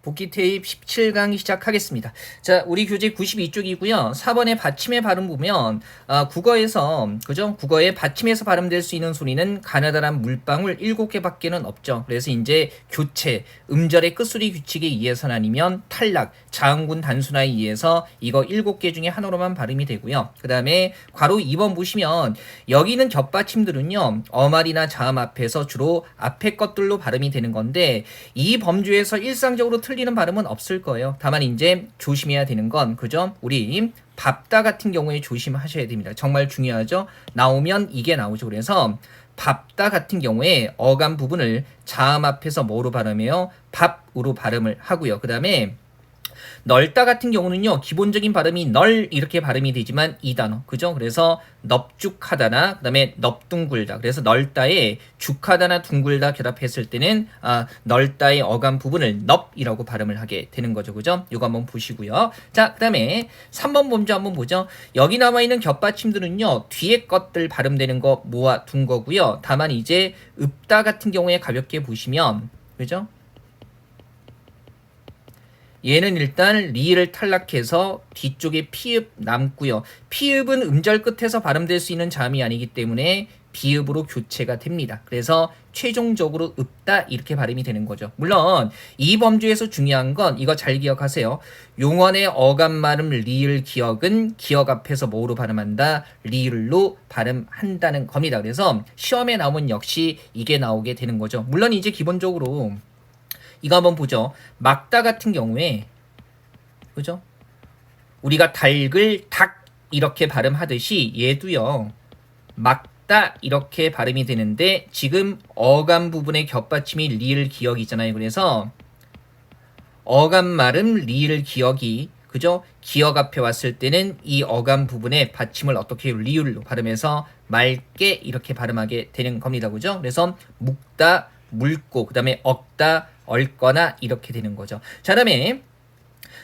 복귀 테이프 17강 시작하겠습니다. 자, 우리 교재 92쪽이고요. 4번의 받침의 발음 보면 국어에서 그죠? 국어에 받침에서 발음될 수 있는 소리는 가느다란 물방울 7개밖에는 없죠. 그래서 이제 교체, 음절의 끝소리 규칙에 의해서는 아니면 탈락, 자음군 단순화에 의해서 이거 7개 중에 하나로만 발음이 되고요. 그 다음에 괄호 2번 보시면 여기 있는 겹받침들은요. 어말이나 자음 앞에서 주로 앞에 것들로 발음이 되는 건데 이 범주에서 일상적으로 틀리는 발음은 없을 거예요. 다만 이제 조심해야 되는 건 그죠? 우리 밥다 같은 경우에 조심하셔야 됩니다. 정말 중요하죠. 나오면 이게 나오죠. 그래서 밥다 같은 경우에 어감 부분을 자음 앞에서 뭐로 발음해요? 밥으로 발음을 하고요. 그 다음에 넓다 같은 경우는요, 기본적인 발음이 널 이렇게 발음이 되지만 이 단어, 그죠? 그래서 넙죽하다나, 그 다음에 넙둥굴다. 그래서 넓다에 죽하다나 둥굴다 결합했을 때는 넓다의 어감 부분을 넙이라고 발음을 하게 되는 거죠, 그죠? 이거 한번 보시고요. 자, 그 다음에 3번 범주 한번 보죠. 여기 나와 있는 겹받침들은요, 뒤에 것들 발음되는 거 모아둔 거고요. 다만 이제 읍다 같은 경우에 가볍게 보시면, 그죠? 얘는 일단 리를 탈락해서 뒤쪽에 피읍 남고요. 피읍은 음절 끝에서 발음될 수 있는 자음이 아니기 때문에 비읍으로 교체가 됩니다. 그래서 최종적으로 읍다 이렇게 발음이 되는 거죠. 물론 이 범주에서 중요한 건 이거 잘 기억하세요. 용언의 어감 발음 리을 기억은 기억 앞에서 뭐로 발음한다? 리을로 발음한다는 겁니다. 그래서 시험에 나오면 역시 이게 나오게 되는 거죠. 물론 이제 기본적으로 이거 한번 보죠. 막다 같은 경우에 그죠? 우리가 닭을 닭 이렇게 발음하듯이 얘도요. 막다 이렇게 발음이 되는데 지금 어감 부분의 겹받침이 리을 기억이잖아요. 그래서 어감 말음 리을 기억이 그죠? 기억 앞에 왔을 때는 이 어감 부분의 받침을 어떻게 리을로 발음해서 맑게 이렇게 발음하게 되는 겁니다. 그죠? 그래서 묵다 물고 그 다음에 억다 얽거나 이렇게 되는 거죠. 자, 다음에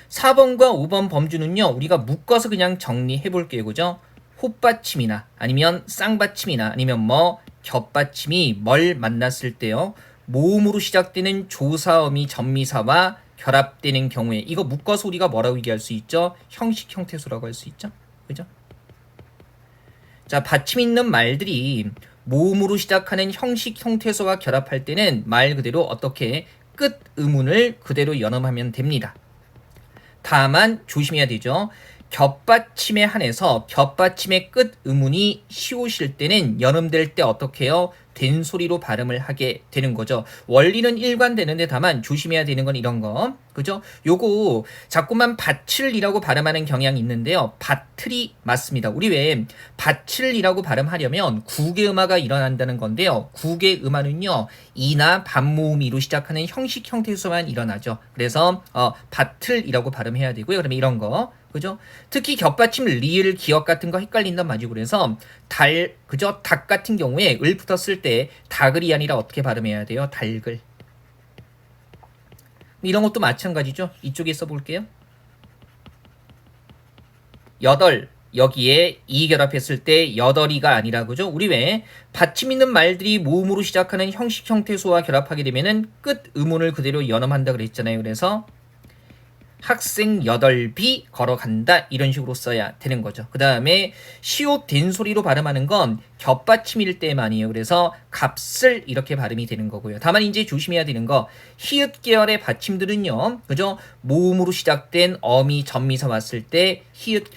4번과 5번 범주는요. 우리가 묶어서 그냥 정리해 볼게요. 그죠? 호받침이나 아니면 쌍받침이나 아니면 뭐 겹받침이 뭘 만났을 때요. 모음으로 시작되는 조사음이 전미사와 결합되는 경우에 이거 묶어서 우리가 뭐라고 얘기할 수 있죠? 형식 형태소라고 할 수 있죠. 그죠? 자, 받침 있는 말들이 모음으로 시작하는 형식 형태소와 결합할 때는 말 그대로 어떻게 끝 음운을 그대로 연음하면 됩니다. 다만 조심해야 되죠. 겹받침에 한해서 겹받침의 끝 음운이 쉬우실 때는 연음될 때 어떻게 해요? 된 소리로 발음을 하게 되는 거죠. 원리는 일관되는데 다만 조심해야 되는 건 이런 거. 그죠? 요거 자꾸만 밭을이라고 발음하는 경향이 있는데요. 밭을이 맞습니다. 우리 왜 밭을이라고 발음하려면 구개음화가 일어난다는 건데요. 구개음화는요. 이나 반모음이로 시작하는 형식 형태에서만 일어나죠. 그래서 밭을이라고 발음해야 되고요. 그러면 이런 거. 그죠? 특히 겹받침 리을 기억 같은 거 헷갈린단 말이죠. 그래서 그죠? 닭 같은 경우에 을 붙었을 때 닭을이 아니라 어떻게 발음해야 돼요? 닭을. 이런 것도 마찬가지죠. 이쪽에 써볼게요. 여덟. 여기에 이 결합했을 때 여덟이가 아니라 그죠? 우리 왜 받침 있는 말들이 모음으로 시작하는 형식 형태소와 결합하게 되면은 끝 음운을 그대로 연음한다 그랬잖아요. 그래서 학생 8비 걸어간다 이런 식으로 써야 되는 거죠. 그 다음에 시옷 된 소리로 발음하는 건 겹받침일 때만이에요. 그래서 값을 이렇게 발음이 되는 거고요. 다만 이제 조심해야 되는 거 히읗 계열의 받침들은요. 그죠? 모음으로 시작된 어미 전미사 왔을 때 히읗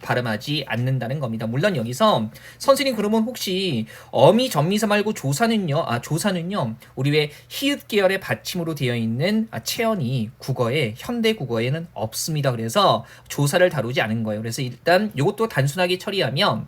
발음하지 않는다는 겁니다. 물론 여기서 선생님 그러면 혹시 어미 전미사 말고 조사는요. 조사는요. 우리 왜 히읗 계열의 받침으로 되어 있는 체언이 국어에 현대 국어에는 없습니다. 그래서 조사를 다루지 않은 거예요. 그래서 일단 이것도 단순하게 처리하면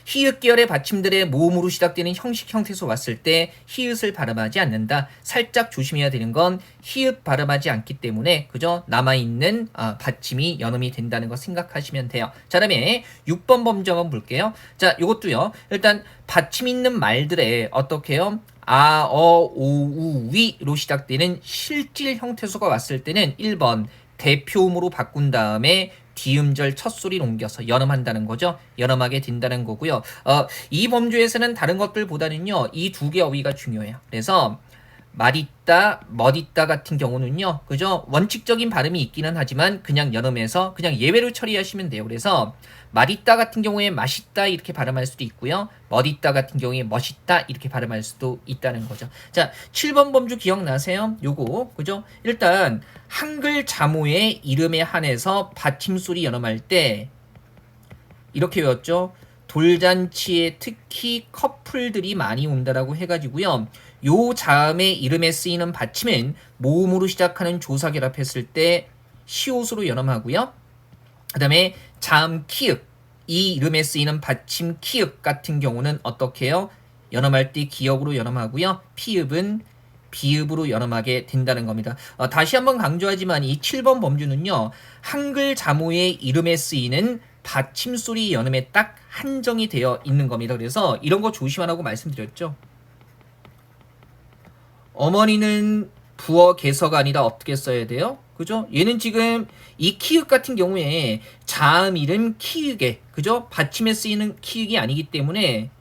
히읗 계열의 받침들의 모음으로 시작되는 형식 형태소 왔을 때 히읗을 발음하지 않는다. 살짝 조심해야 되는 건 히읗 발음하지 않기 때문에 그죠? 남아있는 받침이 연음이 된다는 거 생각하시면 돼요. 자, 다음에 6번 범주 한번 볼게요. 자, 요것도요. 일단 받침 있는 말들의 어떻게 해요? 아, 어, 오, 우, 위로 시작되는 실질 형태소가 왔을 때는 1번 대표음으로 바꾼 다음에 뒤음절 첫 소리를 옮겨서 연음한다는 거죠. 연음하게 된다는 거고요. 이 범주에서는 다른 것들보다는요. 이 두 개 어휘가 중요해요. 그래서 맛있다, 멋있다 같은 경우는요, 그죠? 원칙적인 발음이 있기는 하지만 그냥 연음해서 그냥 예외로 처리하시면 돼요. 그래서 맛있다 같은 경우에 맛있다 이렇게 발음할 수도 있고요. 멋있다 같은 경우에 멋있다 이렇게 발음할 수도 있다는 거죠. 자, 7번 범주 기억나세요? 요거, 그죠? 일단 한글 자모의 이름에 한해서 받침소리 연음할 때 이렇게 외웠죠. 돌잔치에 특히 커플들이 많이 온다라고 해가지고요. 요 자음의 이름에 쓰이는 받침은 모음으로 시작하는 조사 결합했을 때 시옷으로 연음하고요. 그 다음에 자음 키읔, 이 이름에 쓰이는 받침 키읔 같은 경우는 어떻게 해요? 연음할 때 기역으로 연음하고요. 피읍은 비읍으로 연음하게 된다는 겁니다. 다시 한번 강조하지만 이 7번 범주는요. 한글 자모의 이름에 쓰이는 받침소리 연음에 딱 한정이 되어 있는 겁니다. 그래서 이런 거 조심하라고 말씀드렸죠. 어머니는 부어 개서가 아니라 어떻게 써야 돼요? 그죠? 얘는 지금 이 키읔 같은 경우에 자음일은 키읔에, 그죠? 받침에 쓰이는 키읔이 아니기 때문에,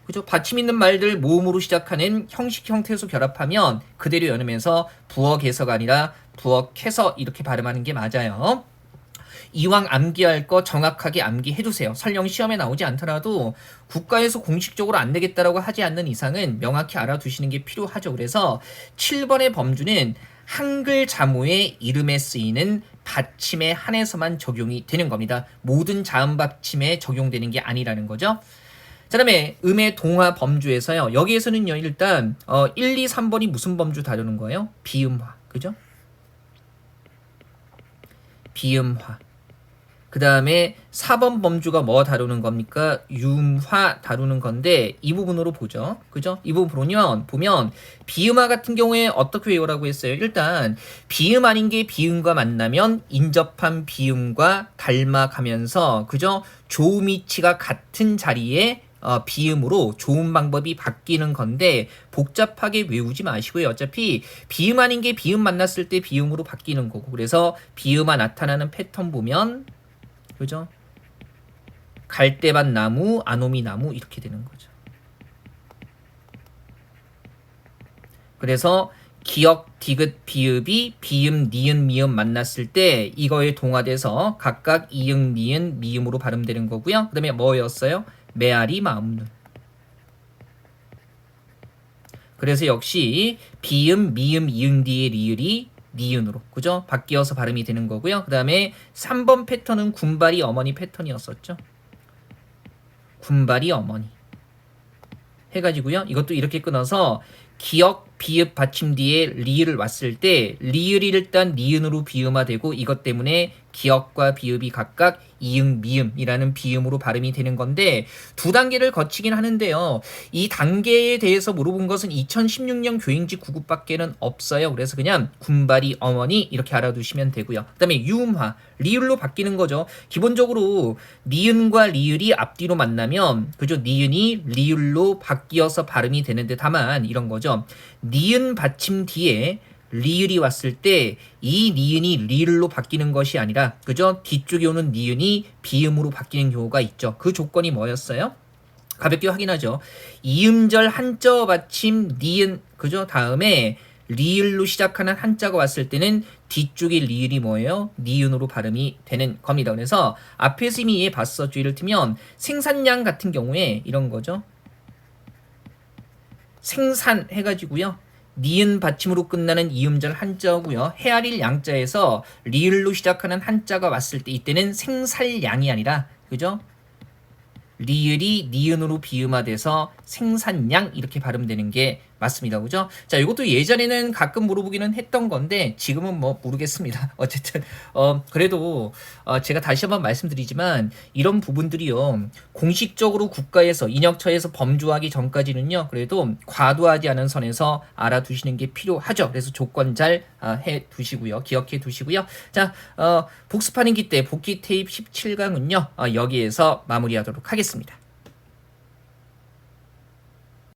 그죠? 받침 있는 말들 모음으로 시작하는 형식 형태소 결합하면 그대로 연음해서 부어 개서가 아니라 부어 캐서 이렇게 발음하는 게 맞아요. 이왕 암기할 거 정확하게 암기해두세요. 설령 시험에 나오지 않더라도 국가에서 공식적으로 안 되겠다라고 하지 않는 이상은 명확히 알아두시는 게 필요하죠. 그래서 7번의 범주는 한글 자모의 이름에 쓰이는 받침에 한해서만 적용이 되는 겁니다. 모든 자음 받침에 적용되는 게 아니라는 거죠. 자, 다음에 음의 동화 범주에서요. 여기에서는요. 일단 1, 2, 3번이 무슨 범주 다루는 거예요? 비음화. 그죠? 비음화. 그 다음에 4번 범주가 뭐 다루는 겁니까? 융화 다루는 건데 이 부분으로 보죠. 그죠? 이 부분 보면 비음화 같은 경우에 어떻게 외우라고 했어요? 일단 비음 아닌 게 비음과 만나면 인접한 비음과 닮아가면서 그죠? 조음 위치가 같은 자리에 비음으로 좋은 방법이 바뀌는 건데 복잡하게 외우지 마시고요. 어차피 비음 아닌 게 비음 만났을 때 비음으로 바뀌는 거고 그래서 비음화 나타나는 패턴 보면 그죠? 갈대밭 나무, 아노미 나무 이렇게 되는 거죠. 그래서 기역, 디귿, 비읍이 비음, 니은, 미음 만났을 때 이거에 동화돼서 각각 이응, 니은, 미음으로 발음되는 거고요. 그 다음에 뭐였어요? 메아리, 마음눈. 그래서 역시 비음, 미음, 이응, 뒤의 리을이 니은으로 그죠? 바뀌어서 발음이 되는 거고요. 그 다음에 3번 패턴은 군발이 어머니 패턴이었었죠. 군발이 어머니 해가지고요. 이것도 이렇게 끊어서 기역, 비읍, 받침 뒤에 리을을 왔을 때 리을이 일단 니은으로 비음화되고 이것 때문에 기역과 비읍이 각각 이응, 미음이라는 비음으로 발음이 되는 건데 두 단계를 거치긴 하는데요. 이 단계에 대해서 물어본 것은 2016년 교행지 9급밖에는 없어요. 그래서 그냥 군발이 어머니 이렇게 알아두시면 되고요. 그 다음에 유음화, 리을로 바뀌는 거죠. 기본적으로 니은과 리을이 앞뒤로 만나면 그죠? 니은이 리을로 바뀌어서 발음이 되는데 다만 이런 거죠. 니은 받침 뒤에 리을이 왔을 때 이 니은이 리을로 바뀌는 것이 아니라 그죠? 뒤쪽에 오는 니은이 비음으로 바뀌는 경우가 있죠. 그 조건이 뭐였어요? 가볍게 확인하죠. 이음절 한자 받침 니은 그죠? 다음에 리을로 시작하는 한자가 왔을 때는 뒤쪽에 리을이 뭐예요? 니은으로 발음이 되는 겁니다. 그래서 앞에서 이미 이해 봤어. 주의를 틀면 생산량 같은 경우에 이런 거죠. 생산 해가지고요. 니은 받침으로 끝나는 이음절 한자고요. 헤아릴 양자에서 리을로 시작하는 한자가 왔을 때 이때는 생살량이 아니라 그죠? 리을이 니은으로 비음화돼서 생산량 이렇게 발음되는 게 맞습니다. 그죠? 자, 이것도 예전에는 가끔 물어보기는 했던 건데 지금은 뭐 모르겠습니다. 어쨌든 그래도 제가 다시 한번 말씀드리지만 이런 부분들이요. 공식적으로 국가에서 인역처에서 범주하기 전까지는요. 그래도 과도하지 않은 선에서 알아두시는 게 필요하죠. 그래서 조건 잘 해두시고요. 기억해 두시고요. 자, 복습하는 기 때 복귀 테이프 17강은요. 여기에서 마무리하도록 하겠습니다.